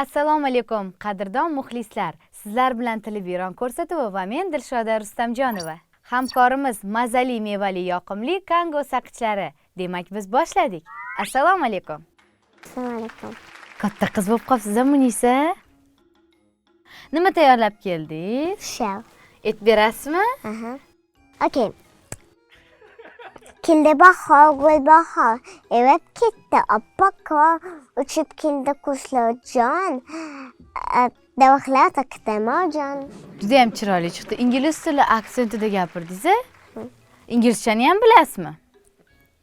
Assalomu alaykum, qadrdon muxlislar. Sizlar bilan Televiron ko'rsatuvi va men Dilshoda Rustamjonova. Hamkorimiz mazali mevali yoqimli kango saqichlari. Demak, biz boshladik. Assalomu alaykum. Assalomu alaykum. Katta qiz bo'lib qolibsiz, Munisa. Nima tayyorlab keldingiz? Shell. Et berasizmi? Okay. Keldi bahor, gul bahor. Evet ketdi oppoq qor. Uchib keldi qushlar jon. Daraxtlar taqida marjon. Juda ham chiroyli chiqdi. Ingliz tili aksentida gapirdingiz. Inglizchani ham bilasizmi?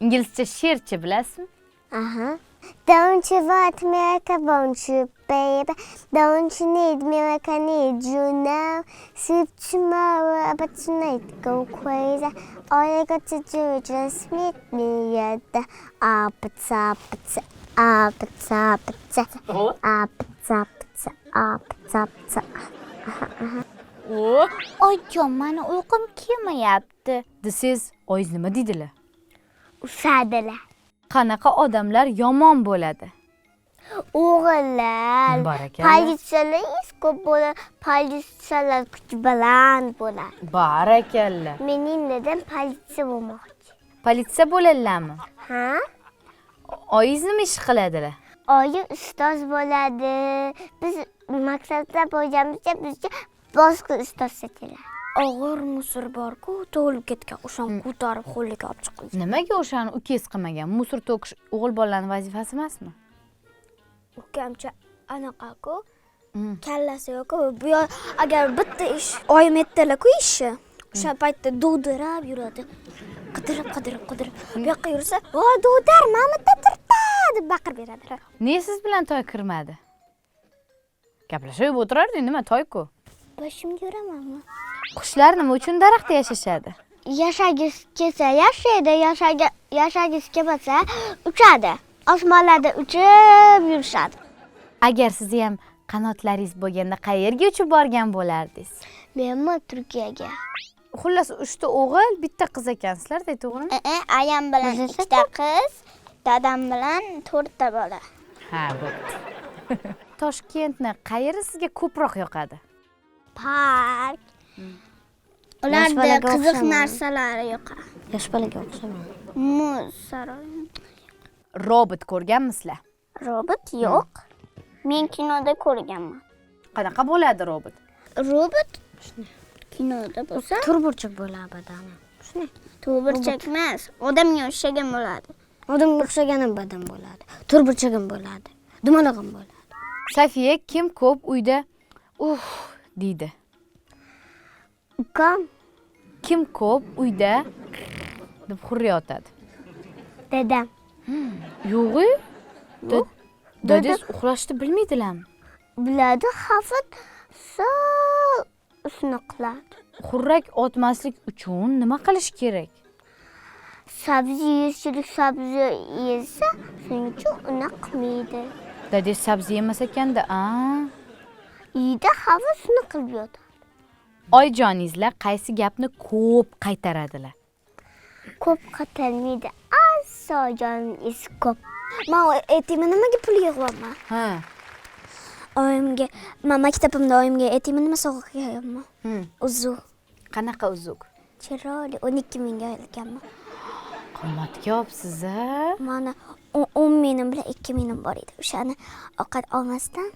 Inglizcha she'rchi bilasizmi? Don't you want America, won't you, baby? Don't you need America, need you now? Sleep tomorrow, but tonight go crazy. All you got to do is just meet me at the appetite. Oyjon, meni uyqum kelmayapti. Siz oyingiz nima deydilar? Usadilar. Qanaqa odamlar yomon bo'ladi? O'g'illar. Barakallah. Politsiyalar ko'p bo'ladi. Politsiyalar kuch baland bo'ladi. Barakallah. Mening dadam politsiya bo'lmoqchi. Politsiya bo'ladilarmi? Ha? Oyingiz nima ish qiladilar? Oyim ustoz bo'ladi. Biz maktabda bo'lganimizda bizga boshqa ustoz setiladi. Og'ir musor bor-ku, to'lib ketgan. O'shani ko'tarib qo'liga olib chiqildi. Nimaga o'shani ukangiz qilmagan? Musor to'kish o'g'il bolalarning vazifasi emasmi? Ukamcha anaqa-ku, kallasi yo'q-ku. Bu agar bitta ish oyim etdilar-ku ishni. O'sha paytda dovdirab yuradi. Qidirib. Bu yoqqa yursa, "Voy, dovdir, mamada turta!" deb baqirib beradilar. Ne siz bilan to'y kirmadi? Gaplashib o'tirarding, nima to'y-ku? Boshimga uramanmi? Qushlar nima uchun daraxtda yashashadi? Yashagis kelsa yashaydi, yashagis kelmasa uchadi. Osmonlarda uchib yurishadi. Agar sizni ham qanotlaringiz bo'lganda qayerga uchib borgan bo'lardingiz? Menmi Turkiyaga. Xullas 3 ta o'g'il, bitta qiz ekansizlar-da, to'g'rimi? Ayam bilan 2 ta qiz, dadam bilan 4 ta bola. Ha, bo'pti. Toshkentni qayeri sizga ko'proq yoqadi? Park. Ularda qiziq narsalari yo'q. Yosh bolaga o'xshamaydi. Muz saroyi. Robot ko'rganmisizlar? Robot yo'q. Men kinoda ko'rganman. Qanaqa bo'ladi robot? Robot kinoda bo'lsa, Turburchak bo'ladi badani. Shunday. to'g'rirchak emas, odamga o'xshagan bo'ladi. Odamga o'xshagan ham badan bo'ladi. Turburchak ham bo'ladi. Dumaloq ham bo'ladi. Safiya kim ko'p uyda deydi? Ukam, Kim ko'p uyda deb hurriyotadi? dadam. Yo'g'i? Dadingiz uxlashni bilmaydilarmi? Biladi, xafat sol usni qiladi. Xurrak otmaslik uchun nima qilish kerak? Sabzi sabzi yesa, shuning uchun uni qilmaydi. Dadingiz sabzi yemas ekanda, Uyda xafat shuni qilib yotadi. Oyjoningizlar qaysi gapni ko'p qaytaradilar? Ko'p qatalmaydi. Joningiz ko'p. Men etimni nimaga pul yig'yapman? Ha. Oyimga, men maktabimda oyimga etimni nima sovg'a qilganman? Uzuk. Qanaqa uzuk? Chiroyli 12 mingga olganman. Qimmatga olibsiz, Mana 10 mingim bilan 2 mingim bor edi. O'shani ovqat olmasdan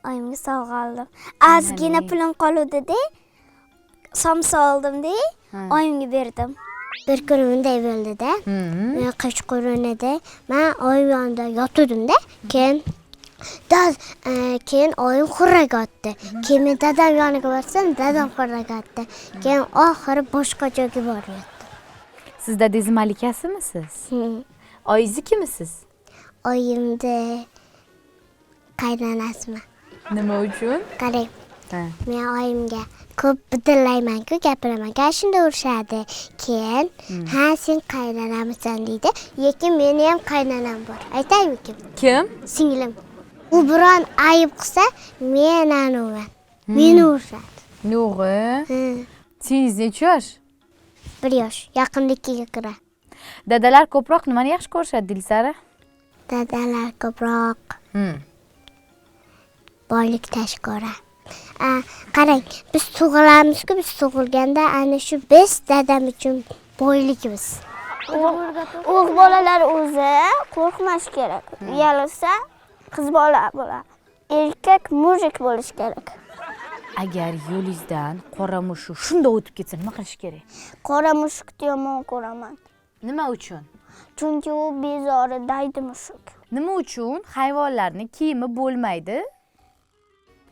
oyimga sovg'a oldim. Ozgina pulim qoluvdi-da. Somsa oldim-da, oyimga berdim. Bir kun unday bo'ldi-da. Men Qashqadaryoda, men oyim yonida yotdim-da. Keyin oyim xurrak otdi. Keyin men dadam yoniga borsam, dadam xurrak otdi. Keyin oxiri boshqa joyga borib Siz dadingiz malikasimisiz? Oyingiz kimisiz? Oyimda qaynonasimi? Nima uchun? Qarang. Men oyimga ko'p bidirlayman-ku, gapiraman. Shunda urishadi. Keyin, "Ha, sen qaynonamisan" deydi. Lekin meni ham qaynonam bor. Aytaymi kim? Kim? Singlim. U biron ayib qilsa, men anuman. Meni urishadi. Yo'g'i. Singiz necha yosh? 1 yosh. Yaqinda 2ga kiradi. Dadalar ko'proq nimani yaxshi ko'rishadi, Dilsara? Dadalar ko'proq boylik tashqari. Qarang, biz tug'ilamiz-ku, biz tug'ilganda ana shu biz dadam uchun boylikmiz. O'g'il bolalar o'zi qo'rqmas kerak. Uyalsa qiz bola bo'ladi. Erkak mujik bo'lish kerak. Agar yo'lingizdan qora mushuk shunday o'tib ketsa nima qilish kerak? Qora mushukni yomon ko'raman. Nima uchun? Chunki u bezori daydi mushuk. Nima uchun hayvonlarning kiyimi bo'lmaydi?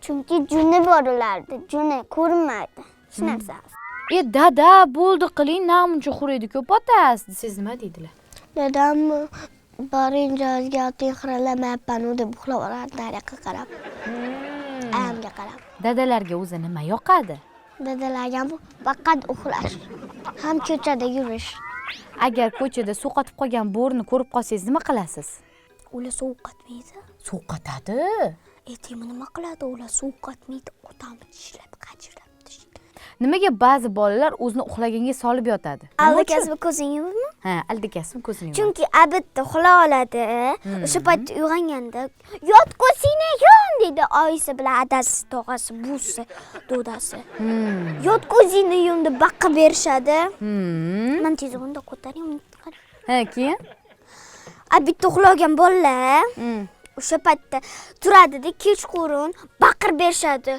Chunki juni bor ularda, juni ko'rinmaydi. Hech narsa. Dada, bo'ldi qiling, namuncha xuraydi ko'p otasiz. Siz nima deydilar? Dadam borinjozga oting xirallamayapman deb uxlab oladi nariyoqqa qarab. Ayamga qarab. Dadalarga o'zi nima yoqadi? Dadalarga faqat uxlash. Ham ko'chada yurish. Agar ko'chada suv qotib qolgan bo'rini ko'rib qolsangiz nima qilasiz? Ular sovqatmaydi. Sovqatadi. Aytaymi nima qiladi? Ular sovqatmaydi, odamni tishlab, qachirlab. Nimaga ba'zi bolalar o'zini uxlaganga solib yotadi? Aldakasbi ko'zing yumibmi? Ha, aldakasbi ko'zini yumadi. Chunki albatta uxla oladi. O'sha paytda uyg'onganda yotqusingni yon deydi oyisi bilan adasi, tog'asi, buvisi, do'dasi. Yotqusingni yum deb baqqa berishadi. Men tezroqda ko'taring. Ha, keyin? Albatta uxlagan bolalar o'sha paytda turadida kechqurun baqir berishadi.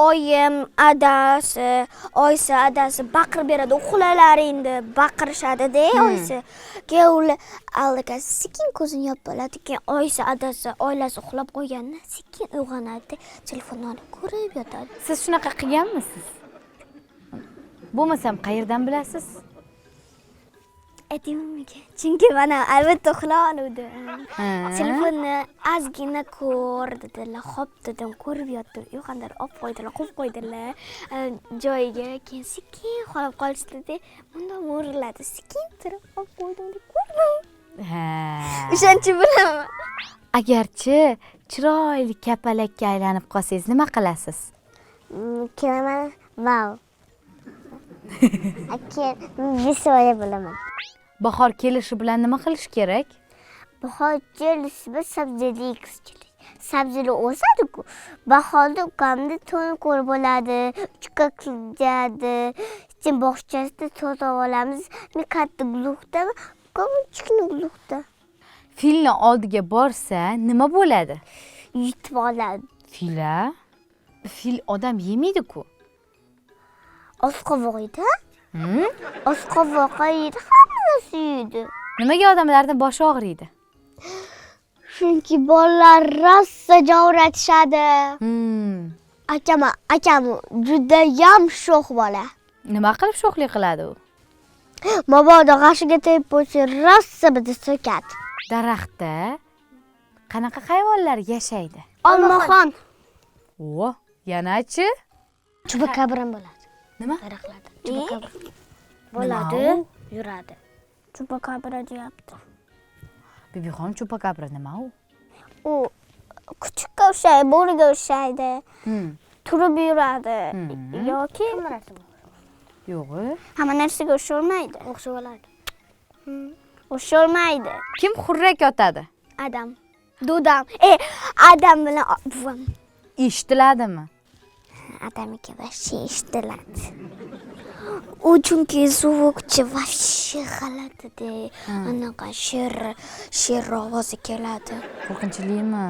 Oyim, adasi, oyisi, adasi baqir beradi. Uxlalaring deb baqirishadi-da oyisi. Keyin ular aldakasi sekin ko'zini yopib oladi. Keyin oyisi, adasi, oilasi uxlab qo'ygandan sekin uyg'onadi. Telefonni olib ko'rib yotadi. Siz shunaqa qilganmisiz? Bo'lmasam qayerdan bilasiz? Aytaymi? Chunki mana albatta uxla oluvdim. Telefonni ozgina ko'r dedilar. Xo'p dedim, ko'rib yotdim. Uyg'ondir, olib qo'ydilar, qo'yib qo'ydilar. Joyiga keyin sekin uxlab qolishdi-da, bunda mo'riladi. Sekin turib olib qo'ydim deb ko'rdim. Ha. O'shancha bilaman. Agarchi chiroyli kapalakka aylanib qolsangiz nima qilasiz? Kelaman, vau. Keyin visoya bilaman. Bahor kelishi bilan nima qilish kerak? Bahor kelishi bilan sabzili ekishchilik. Sabzili o'sadi-ku. Bahorda ukamni to'ni ko'r bo'ladi, uchqa qiladi. Sen bog'chasida toza olamiz. Men katta gluxda, ukam kichkina gluxda. Filni oldiga borsa nima bo'ladi? Yutib oladi. Fila? Fil odam yemaydi-ku. Oshqovoqda? Oshqovoq yeydi, hamma narsa yeydi. Nimaga odamlarning boshi og'riydi? Chunki bolalar rosa javratishadi. Akam juda ham sho'x bola. Nima qilib sho'xlik qiladi u? Mabodo g'ashiga tegib bo'lsa, rosa bizni so'kadi. Daraxtda qanaqa hayvonlar yashaydi? Olmaxon. O, yanachi? Chupakabram bo'ladi. Nima? Daraxtlarda. Chupakabra bo'ladi, yuradi. Chupakabra deyapti. Bibixon, chupakabra nima u? U kuchukka o'xshaydi, bo'riga o'xshaydi. Turib yuradi. Yoki Yo'q. hamma narsaga o'xsholmaydi. O'xsholadi. O'xsholmaydi. Kim xurrak yotadi? Adam. Dodam. Adam bilan buvam. Eshitiladimi? Adamga vashshi eshtiladi. U chunki zvukchi vashshi g'alati-da. Anaqa sher ovozi keladi. Qo'rqinchlimi?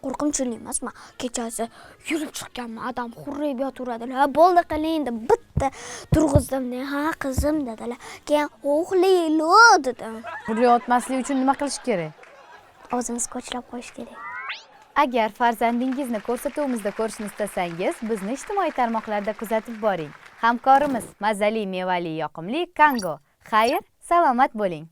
Qo'rqinchli emasmi? Kechasi yurib chiqqanman, adam xurrib yotaveradilar. Bo'ldi qiling deb bitta turg'izdim. Ha, qizim dedilar. Keyin uxlayli dedim. Xurrak yotmaslik uchun nima qilish kerak? O'zimiz ko'chlab qo'yish kerak. Agar farzandingizni ko'rsatuvimizda ko'rishni istasangiz, bizni ijtimoiy tarmoqlarda kuzatib boring. Hamkorimiz mazali, mevali, yoqimli Kango. Xayr, salomat bo'ling.